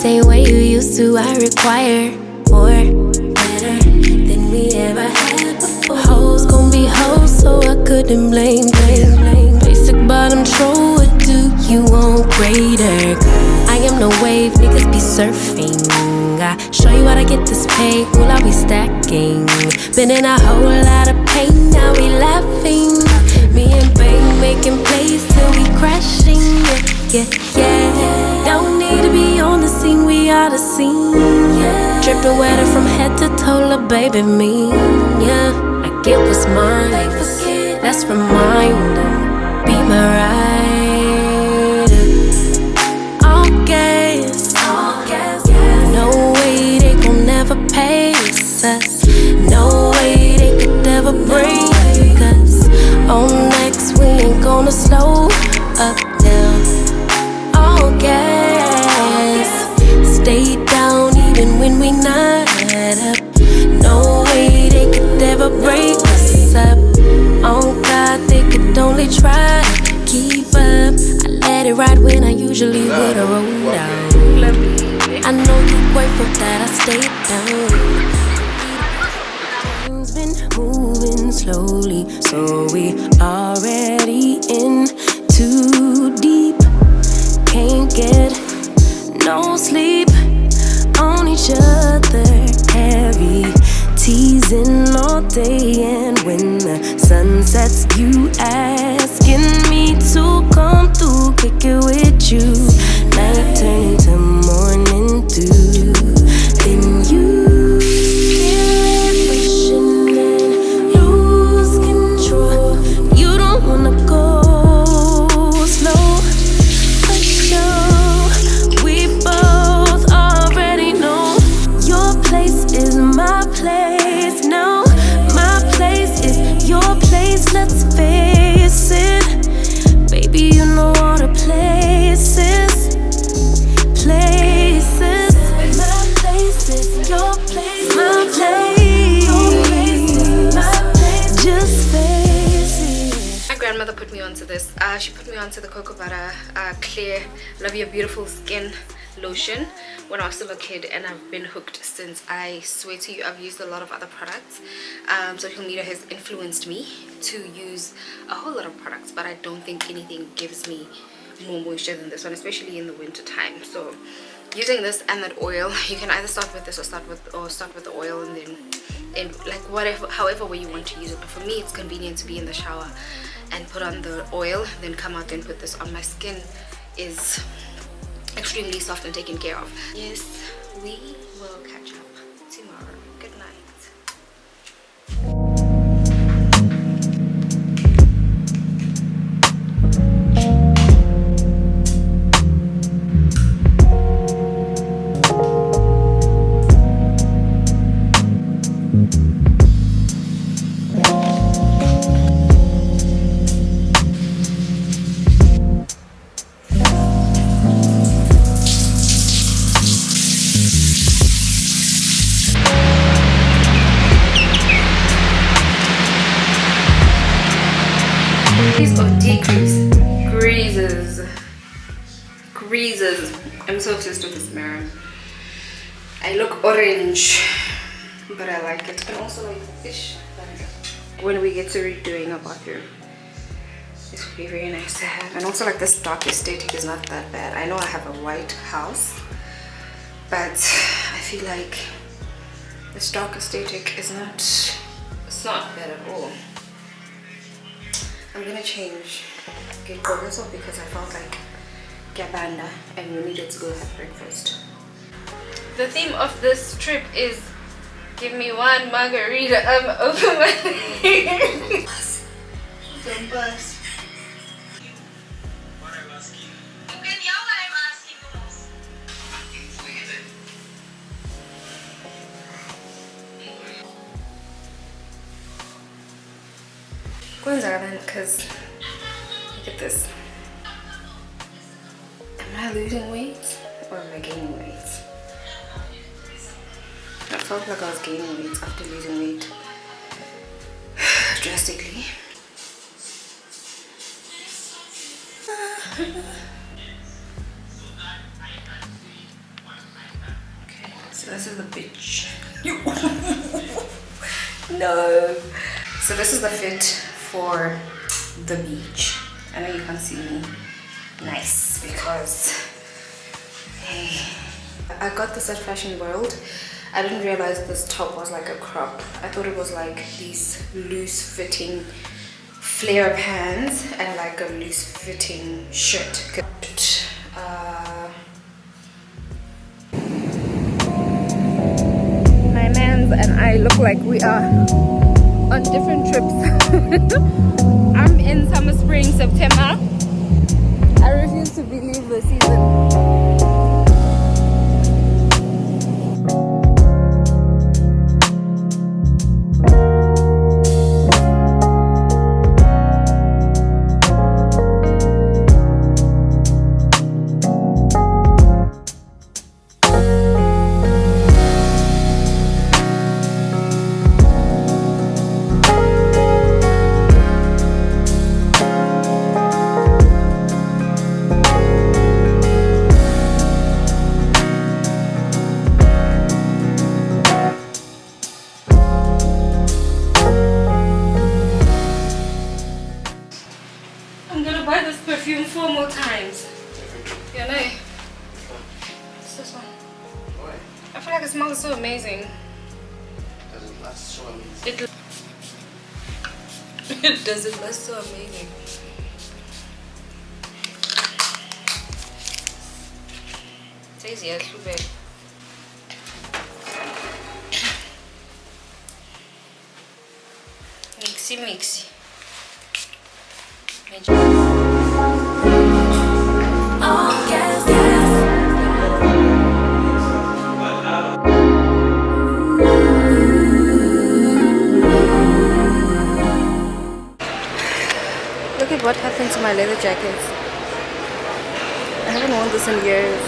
same way you used to. I require more, better than we ever had before. Hoes gon' be hoes, so I couldn't blame. Basic bottom troll, what do you want greater? I am no wave, niggas be surfing. I show you how to get this pay, will I be stacking? Been in a whole lot of pain, now we laughing. Me and Bang making plays till we crashing. Yeah. Don't need to be on the scene, we are the scene. Dripping wetter from head to toe, la baby me. Yeah, I get what's mine. Let's remind her, be my ride. All gas. No way they gon' never pace us. No way they could ever break us. On next, we ain't gonna slow up now. All gas. Stay down even when we not up. No way they could ever break us up. Oh God, they could only try to keep up. I let it ride when I usually would've rolled out. I know you grateful that I stayed down. Time's been moving slowly, so we already in too deep. Can't get no sleep on each other, heavy teasing all day. And when the sun sets, you asking me to come through, kick it with you. Night turning to morning dew. Then you feel it pushing and lose control. You don't wanna go slow, for sure. We both already know your place is my place now. My place is your place, let's face it. Baby, you know all the places. My place is your place. My place. Just face it. My grandmother put me onto this. She put me onto the cocoa butter clear love your beautiful skin lotion when I was still a kid, and I've been hooked since. I swear to you, I've used a lot of other products. Social media has influenced me to use a whole lot of products, but I don't think anything gives me more moisture than this one, especially in the winter time. So using this and that oil, you can either start with this or start with the oil, and then like whatever, however way you want to use it. But for me, it's convenient to be in the shower and put on the oil, then come out and put this on. My skin is extremely soft and taken care of. Yes, we will catch up tomorrow. Good night. Greases. I'm so obsessed with this mirror. I look orange, but I like it. And also like fish. When we get to redoing a bathroom, this would be very nice to have. And also like this dark aesthetic is not that bad. I know I have a white house, but I feel like this dark aesthetic is not, it's not bad at all. I'm gonna change get Gorgaso because I felt like Gabanda and we needed to go have breakfast. The theme of this trip is give me one margarita. Open my don't bust. Because look at this. Am I losing weight or am I gaining weight? I felt like I was gaining weight after losing weight drastically. So this is the beach. No. So this is the fit for the beach. I know you can't see me. Nice, because hey, I got this at Fashion World. I didn't realize this top was like a crop. I thought it was like these loose fitting flare pants and like a loose fitting shirt. My mans and I look like we are on different trips. I'm in summer, spring, September. I refuse to believe the season. I'm gonna buy this perfume 4 more times. Yeah, no. It's this one. Why? I feel like it smells so amazing. Does it last so amazing? It does it last so amazing. Tasty, yeah, too big. Mixy, mixy. Oh, yes, yes. Look at what happened to my leather jackets. I haven't worn this in years.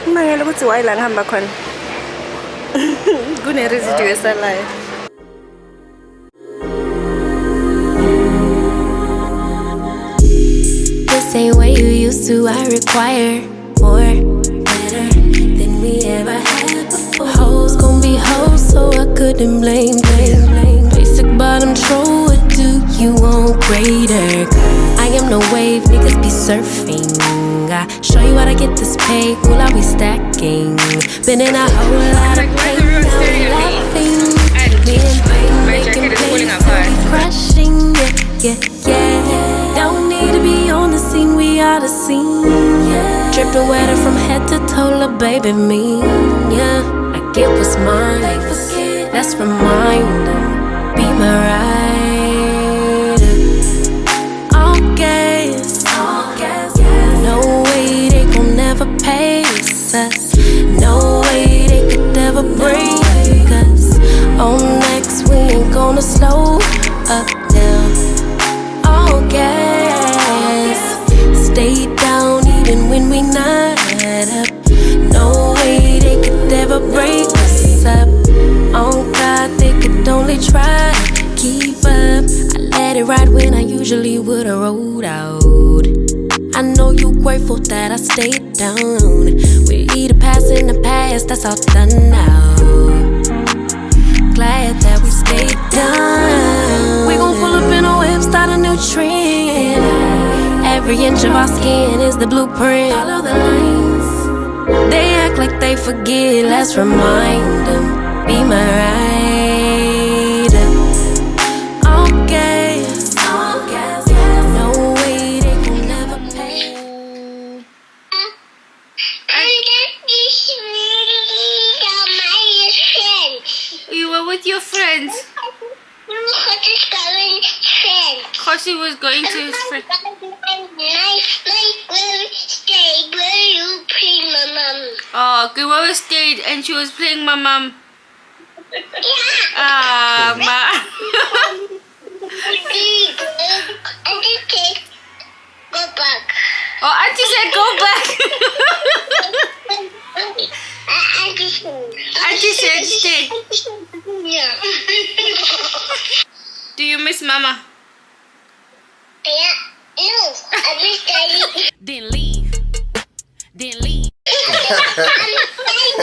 Mangala ukuthi why lang hamba khona. Kune residue esalayo. This ain't what you used to, I require more, better than we ever had before. Hoes gon' be hoes, so I couldn't blame. Basic bottom troll, what do you want greater? I am no wave, niggas be surfing. I show you how to get this pay, will I be stacking? Been in a whole lot of pain, laughing. Me and pain, making pain, crushing, yeah. Don't need to be on the scene, we are the scene. Dripped and wetter from head to toe, lil' baby me. Yeah, I get what's mine. Let's remind them, be my ride. All gas, no way they gon' never pace us. No way they could ever break us. On next, we ain't gonna slow up now. All gas, stay down even when we not up. No way they could ever break us up. Oh God, they could only try to keep up. I let it ride when I usually would've rolled out. I know you grateful that I stayed down. We either pass in the past, that's all done now. Glad that we stayed down. We gon' pull up in a whip, start a new trend. Every inch of our skin is the blueprint. Follow the lines. They act like they forget, let's remind them. Be my ride. All gas, no way they can never pay. You were with your friends. Cause she was going to his friend. Oh, Guerrero stayed and she was playing my mom. Ah, ma. Go back. Oh, auntie said go back. Auntie said stay. Yeah. Do you miss mama? Yeah. No, I miss Daddy. Then leave. I'm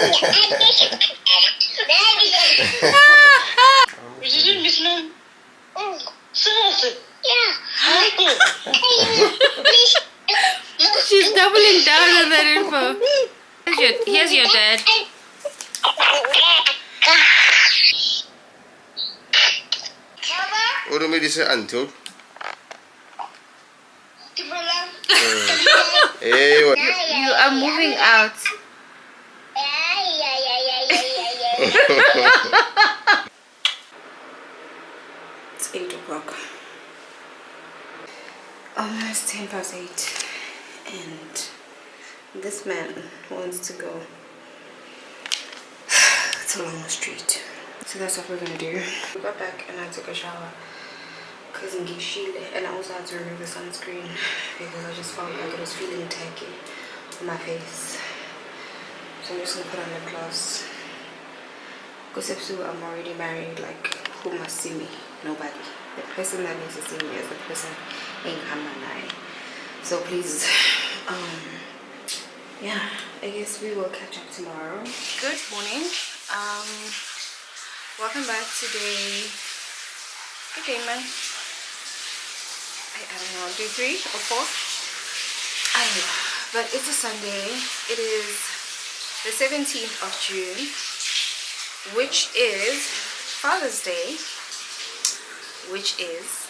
She's doubling down on that info. Here's your dad. What do you say, Uncle? Hey, what? You are moving out. It's 8 o'clock. Almost 10 past 8. And this man wants to go. It's a long street. So that's what we're gonna do. We got back and I took a shower. Because in Gishile, and I also had to remove the sunscreen because I just felt like it was feeling tacky on my face. So I'm just gonna put on lip gloss. Because I'm already married, like who must see me? Nobody. The person that needs to see me is the person in Hamanai. So please, yeah, I guess we will catch up tomorrow. Good morning. Welcome back today. Good day, man. I don't know, do 3 or 4? I don't know, but it's a Sunday. It is the 17th of June, which is Father's Day, which is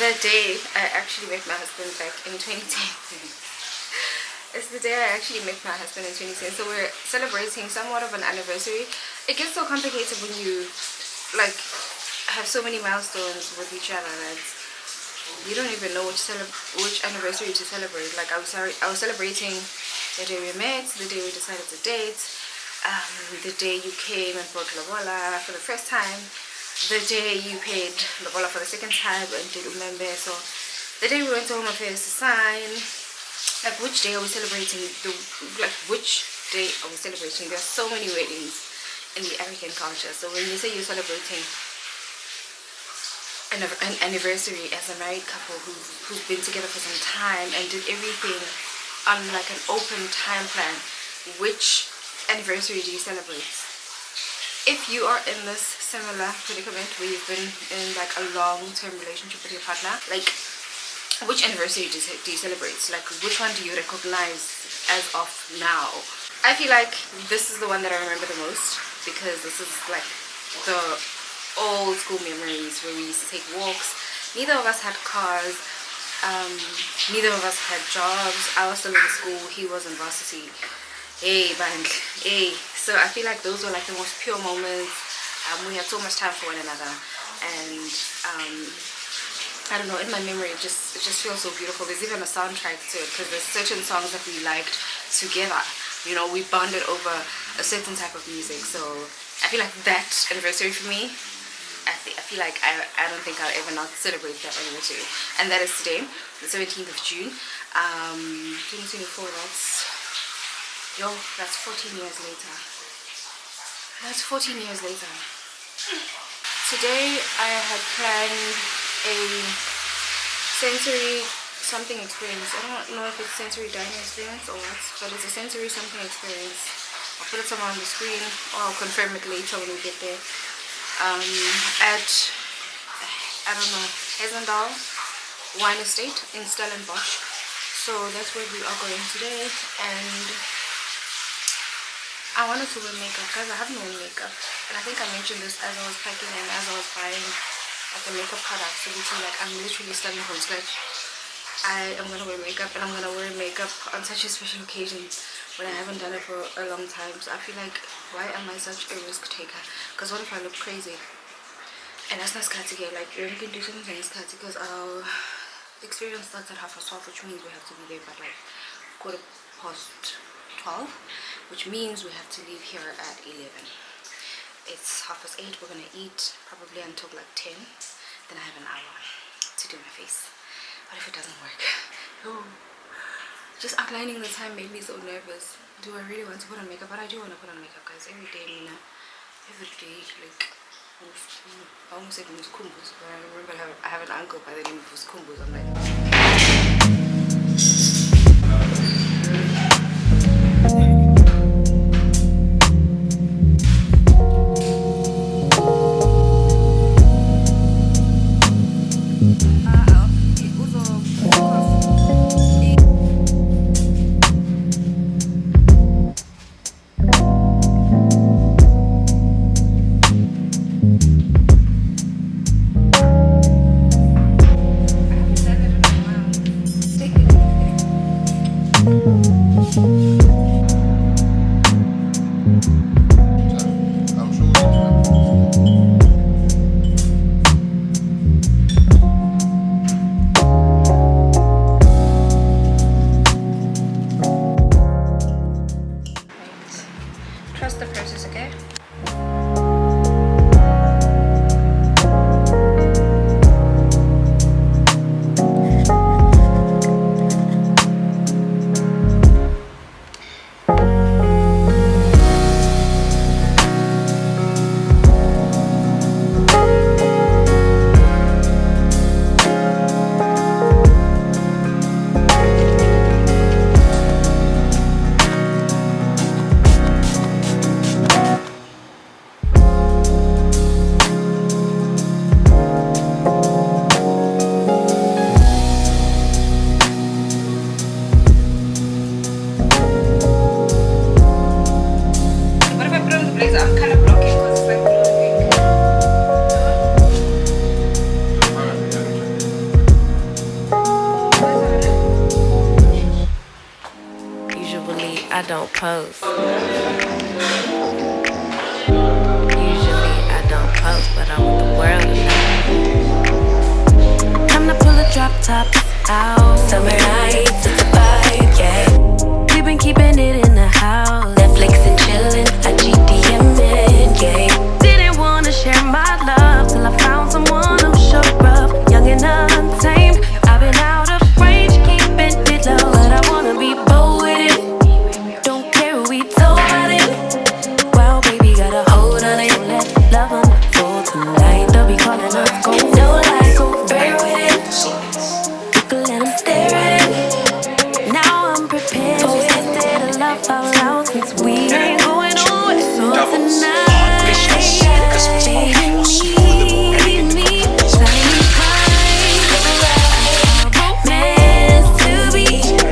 the day I actually met my husband back in 2010. It's the day I actually met my husband in 2010. So we're celebrating somewhat of an anniversary. It gets so complicated when you like have so many milestones with each other that you don't even know which anniversary to celebrate. Like I was celebrating the day we met, the day we decided to date, the day you came and brought lobola for the first time, the day you paid lobola for the second time and did umembe. So the day we went to Home Affairs to sign. Like which day are we celebrating? Which day are we celebrating? There are so many weddings in the African culture. So when you say you're celebrating an anniversary as a married couple who's been together for some time and did everything on like an open time plan, which anniversary do you celebrate? If you are in this similar predicament where you've been in like a long-term relationship with your partner, like which anniversary do you celebrate? Like which one do you recognize as of now? I feel like this is the one that I remember the most because this is like the old school memories where we used to take walks. Neither of us had cars, neither of us had jobs. I was still in school, he was in varsity. Hey bang, hey. So I feel like those were like the most pure moments. We had so much time for one another, and I don't know, in my memory it just feels so beautiful. There's even a soundtrack to it because there's certain songs that we liked together. You know, we bonded over a certain type of music. So I feel like that anniversary for me, I feel like I don't think I'll ever not celebrate that anniversary. And that is today, the 17th of June, 2024. That's 14 years later. That's 14 years later. Today I had planned a sensory something experience. I don't know if it's sensory dining experience or what, but it's a sensory something experience. I'll put it somewhere on the screen or I'll confirm it later when we get there. At, I don't know, Hazeldean Wine Estate in Stellenbosch. So that's where we are going today, and I wanted to wear makeup because I have no makeup, and I think I mentioned this as I was packing and as I was buying like the makeup products. So like I'm literally starting from scratch. I am gonna wear makeup, and I'm gonna wear makeup on such a special occasion when I haven't done it for a long time. So I feel like, why am I such a risk taker? Because what if I look crazy? And that's not scatty, like you can do something scatty because our experience starts at 12:30, which means we have to be there by like 12:15, which means we have to leave here at 11. It's 8:30. We're gonna eat probably until like 10. Then I have an hour to do my face. What if it doesn't work? Oh, just outlining the time made me so nervous. Do I really want to put on makeup? But I do want to put on makeup, guys. Every day, Mina. Every day, like, I almost said Muskumbus, but I remember I have an uncle by the name of Muskumbus. I'm like, trust the process, okay? I'm kind of blocking because it's like blue. Usually I don't post. Usually I don't post, but I want the world to know. Time to pull a drop top out. Summer nights, it's a vibe, yeah. We've been keeping it in the house. Netflix and chillin', I GDM'in', yeah. Didn't wanna share my love till I found someone I'm sure of. Young and untamed, I've been out of range, keeping it low. But I wanna be bold with it. Don't care who we told about it. Well, baby, got a hold on it. Let love unfold tonight. They'll be calling us gold. No lies, so bear with it. You can let them stare at it. Now I'm prepared. Instead of love out loud since we ain't going on. So tonight, baby, meet me. Tiny pie, romance to be.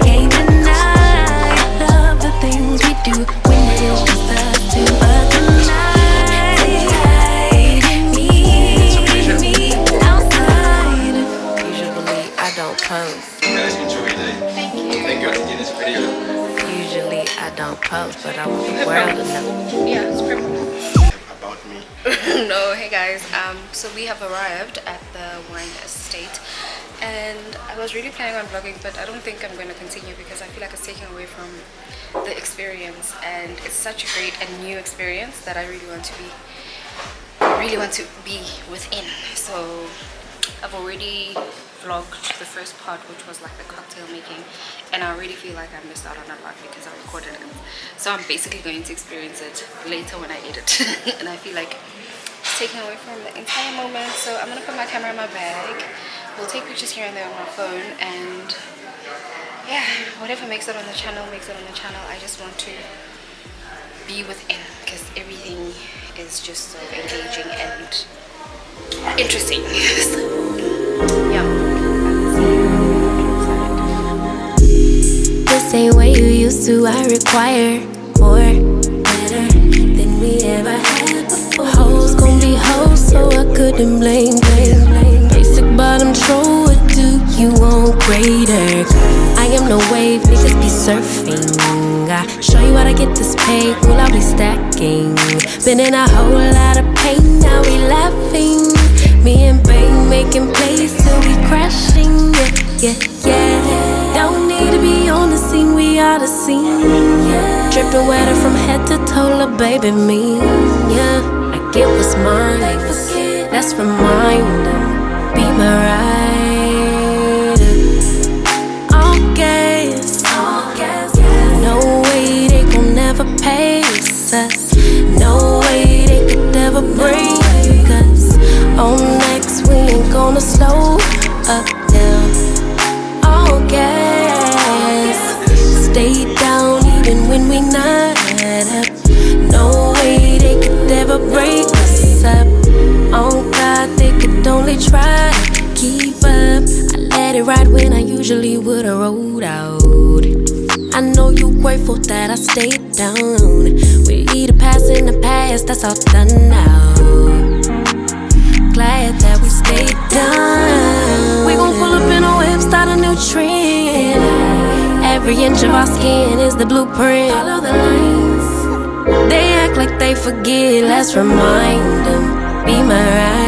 Can't deny. Love the things we do when it is just us two. But tonight, baby, meet me outside. Usually I don't post. You guys enjoy it, eh? Thank you. Thank God in this video. Usually I don't post, but I want the world to know. Yeah, it's perfect. About me. No, hey guys, so we have arrived at the wine estate and I was really planning on vlogging, but I don't think I'm going to continue because I feel like it's taking away from the experience, and it's such a great and new experience that I really want to be within. So I've already vlogged the first part, which was like the cocktail making, and I already feel like I missed out on a lot because I recorded it. So I'm basically going to experience it later when I edit. And I feel like it's taking away from the entire moment. So I'm gonna put my camera in my bag. We'll take pictures here and there on my phone, and yeah, whatever makes it on the channel makes it on the channel. I just want to be within because everything is just so engaging and interesting. So, yeah. This ain't what you used to, I require more, better than we ever had before. Hoes gon' be hoes, so I couldn't blame. Basic bottom troll, what do you want greater? I am no wave, niggas be surfing. I show you how to get this paid, well I'll be stacking. Been in a whole lot of pain, now we laughing. Me and Bang making plays till we crashing, yeah. Don't need to be on the scene, we are the scene, yeah. Dripping wetter from head to toe, la baby me, yeah. I get what's mine, let's remind them, be my ride. All gas, no way they gon' never pace us. No way they could ever break us. On next, we ain't gonna slow up now. All gas, stay down even when we not up. No way they could ever break us up. On God, they could only try to keep up. I let it ride when I usually would've rolled out. I know you grateful that I stayed down. We either pass in the past, that's all done now. Glad that we stayed down. We gon' pull up in a whip, start a new trend. Every inch of our skin is the blueprint. Follow the lines. They act like they forget, let's remind them. Be my ride.